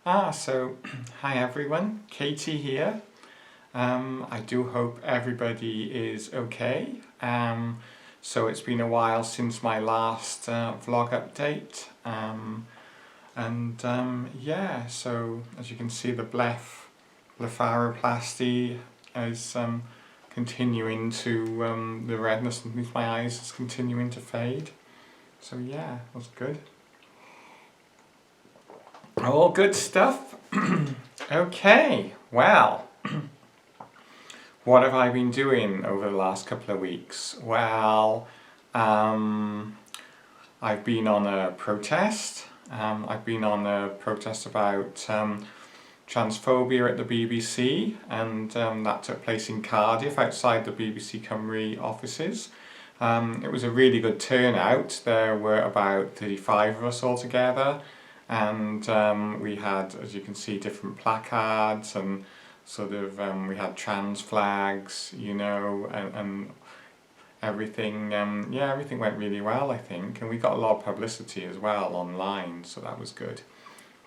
So hi everyone, Katie here. I do hope everybody is okay. So it's been a while since my last vlog update. Yeah, so as you can see, the blepharoplasty is continuing to, the redness underneath my eyes is continuing to fade. So yeah, that's good. All good stuff. Okay, well, what have I been doing over the last couple of weeks? Well, I've been on a protest. I've been on a protest about transphobia at the BBC, and that took place in Cardiff outside the BBC Cymru offices. It was a really good turnout. There were about 35 of us all together, and we had, as you can see, different placards and sort of we had trans flags, you know, and everything. Yeah, everything went really well, I think, and we got a lot of publicity as well online, so that was good,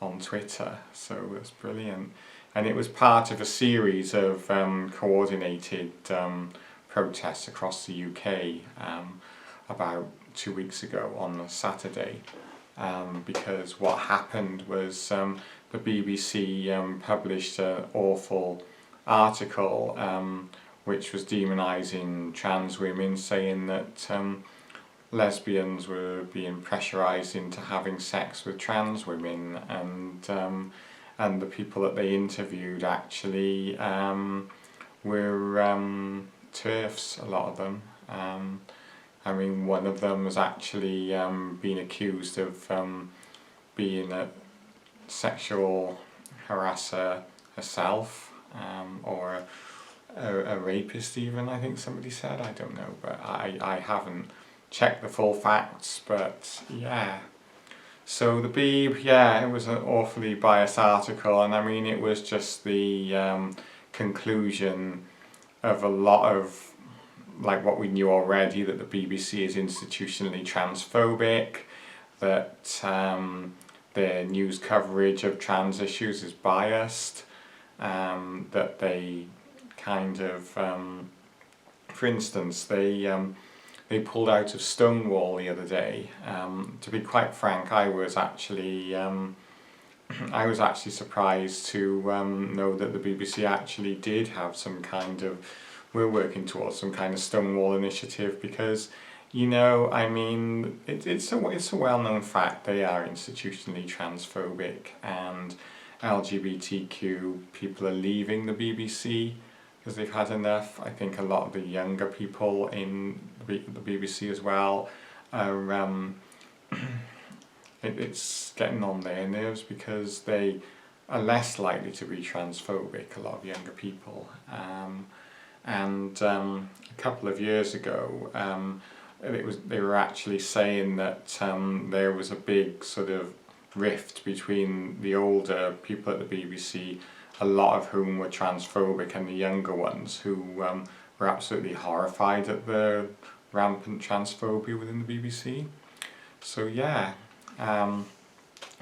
on Twitter, so it was brilliant. And it was part of a series of coordinated protests across the UK about 2 weeks ago on a Saturday, because what happened was the BBC published an awful article which was demonising trans women, saying that lesbians were being pressurised into having sex with trans women, and the people that they interviewed actually were TERFs, a lot of them. I mean, one of them was actually being accused of being a sexual harasser herself, or a rapist even, I think somebody said. I don't know, but I haven't checked the full facts, but yeah. So the Beeb, yeah, it was an awfully biased article, and I mean, it was just the conclusion of a lot of like what we knew already, that the BBC is institutionally transphobic, that their news coverage of trans issues is biased, that they kind of, for instance, they pulled out of Stonewall the other day. To be quite frank, I was actually surprised to know that the BBC actually did have some kind of, we're working towards some kind of Stonewall initiative, because, you know, I mean, it's a well-known fact they are institutionally transphobic, and LGBTQ people are leaving the BBC because they've had enough. I think a lot of the younger people in the BBC as well are, it's getting on their nerves, because they are less likely to be transphobic, a lot of younger people. And a couple of years ago, they were actually saying that there was a big sort of rift between the older people at the BBC, a lot of whom were transphobic, and the younger ones who were absolutely horrified at the rampant transphobia within the BBC. So yeah, now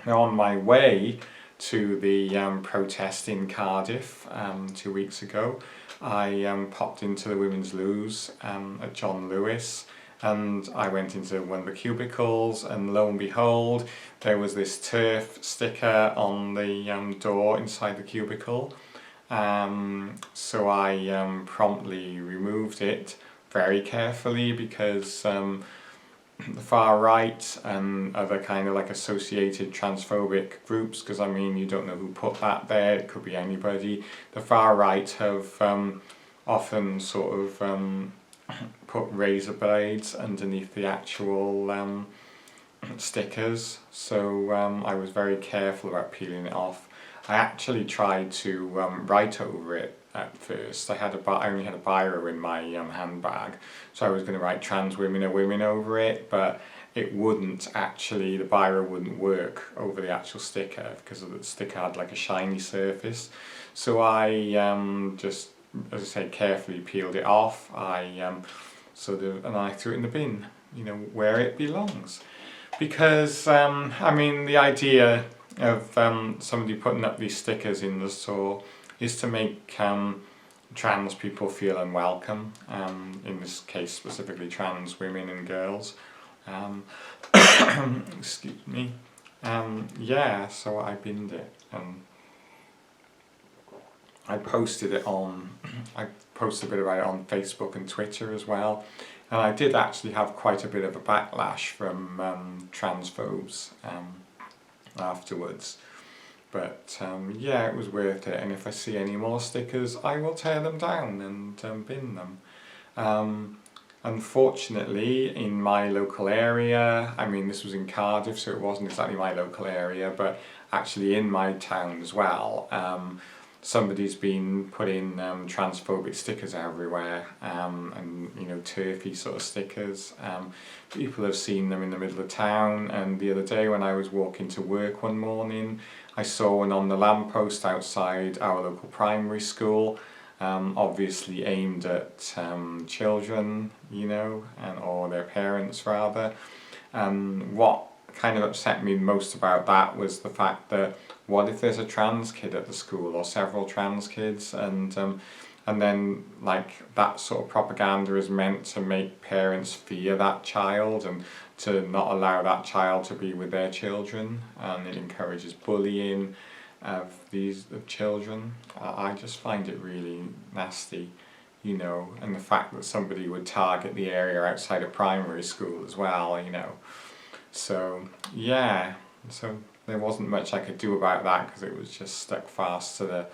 on my way to the protest in Cardiff 2 weeks ago, I popped into the Women's Loos at John Lewis, and I went into one of the cubicles, and lo and behold, there was this Terf sticker on the door inside the cubicle. So I promptly removed it very carefully, because the far right and other kind of like associated transphobic groups, because I mean, you don't know who put that there, it could be anybody. The far right have often sort of put razor blades underneath the actual stickers, so I was very careful about peeling it off. I actually tried to write over it at first. I only had a biro in my handbag, so I was going to write "trans women are women" over it, but it wouldn't actually, the biro wouldn't work over the actual sticker, because the sticker had like a shiny surface. So I just, as I said, carefully peeled it off. And I threw it in the bin, you know, where it belongs. Because, I mean, the idea of somebody putting up these stickers in the store is to make trans people feel unwelcome, in this case specifically trans women and girls. Excuse me. Yeah, so I binned it, and I posted it on, I posted a bit about it on Facebook and Twitter as well, and I did actually have quite a bit of a backlash from transphobes afterwards. But yeah, it was worth it, and if I see any more stickers I will tear them down and bin them. Unfortunately, in my local area, I mean this was in Cardiff so it wasn't exactly my local area, but actually in my town as well, somebody's been putting transphobic stickers everywhere, and you know, turfy sort of stickers. People have seen them in the middle of town, and the other day when I was walking to work one morning I saw one on the lamppost outside our local primary school, obviously aimed at children, you know, or their parents rather. What kind of upset me most about that was the fact that what if there's a trans kid at the school, or several trans kids, and then like that sort of propaganda is meant to make parents fear that child and to not allow that child to be with their children, and it encourages bullying of children. I just find it really nasty, you know, and the fact that somebody would target the area outside a primary school as well, you know. So yeah, so there wasn't much I could do about that because it was just stuck fast to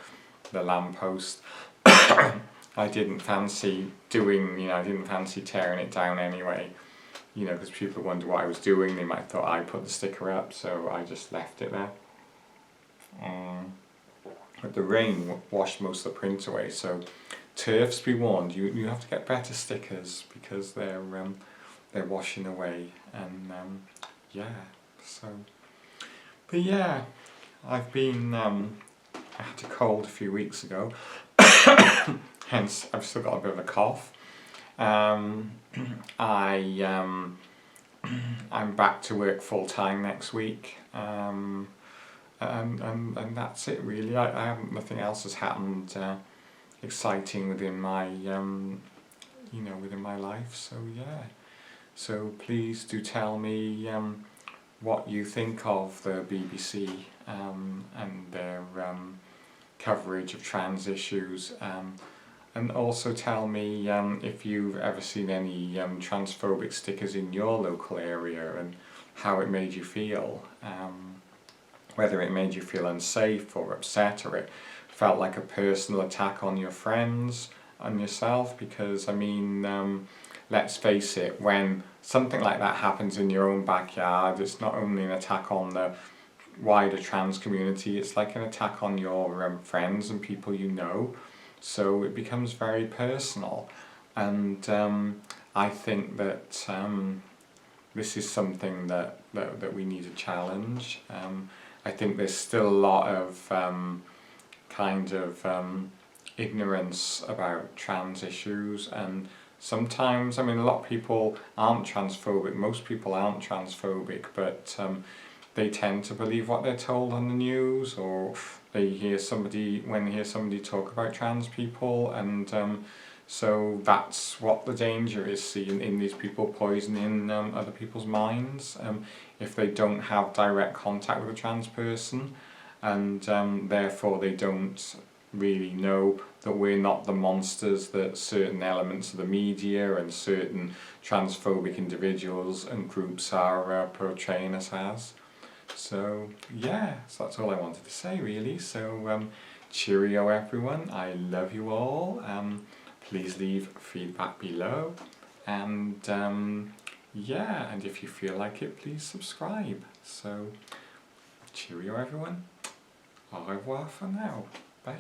the lamppost. I didn't fancy doing, you know, I didn't fancy tearing it down anyway, you know, because people wonder what I was doing. They might have thought I put the sticker up, so I just left it there. But the rain washed most of the print away, so Terfs, be warned, you have to get better stickers because they're washing away, and yeah, so, but yeah, I've been, I had a cold a few weeks ago, hence I've still got a bit of a cough. I'm back to work full time next week, and that's it really. I haven't, nothing else has happened exciting within my you know, within my life, so yeah. So please do tell me what you think of the BBC and their coverage of trans issues, and also tell me if you've ever seen any transphobic stickers in your local area and how it made you feel, whether it made you feel unsafe or upset, or it felt like a personal attack on your friends and yourself, because I mean, let's face it, when something like that happens in your own backyard, it's not only an attack on the wider trans community, it's like an attack on your friends and people you know, so it becomes very personal. And I think that this is something that we need to challenge. I think there's still a lot of kind of ignorance about trans issues, and sometimes, I mean, a lot of people aren't transphobic, most people aren't transphobic, but they tend to believe what they're told on the news, or they hear somebody, when they hear somebody talk about trans people, and so that's what the danger is, seeing in these people poisoning other people's minds if they don't have direct contact with a trans person, and therefore they don't really know that we're not the monsters that certain elements of the media and certain transphobic individuals and groups are portraying us as. So yeah, so that's all I wanted to say really. So cheerio everyone, I love you all. Please leave feedback below, and yeah, and if you feel like it, please subscribe. So cheerio everyone, au revoir for now, bye.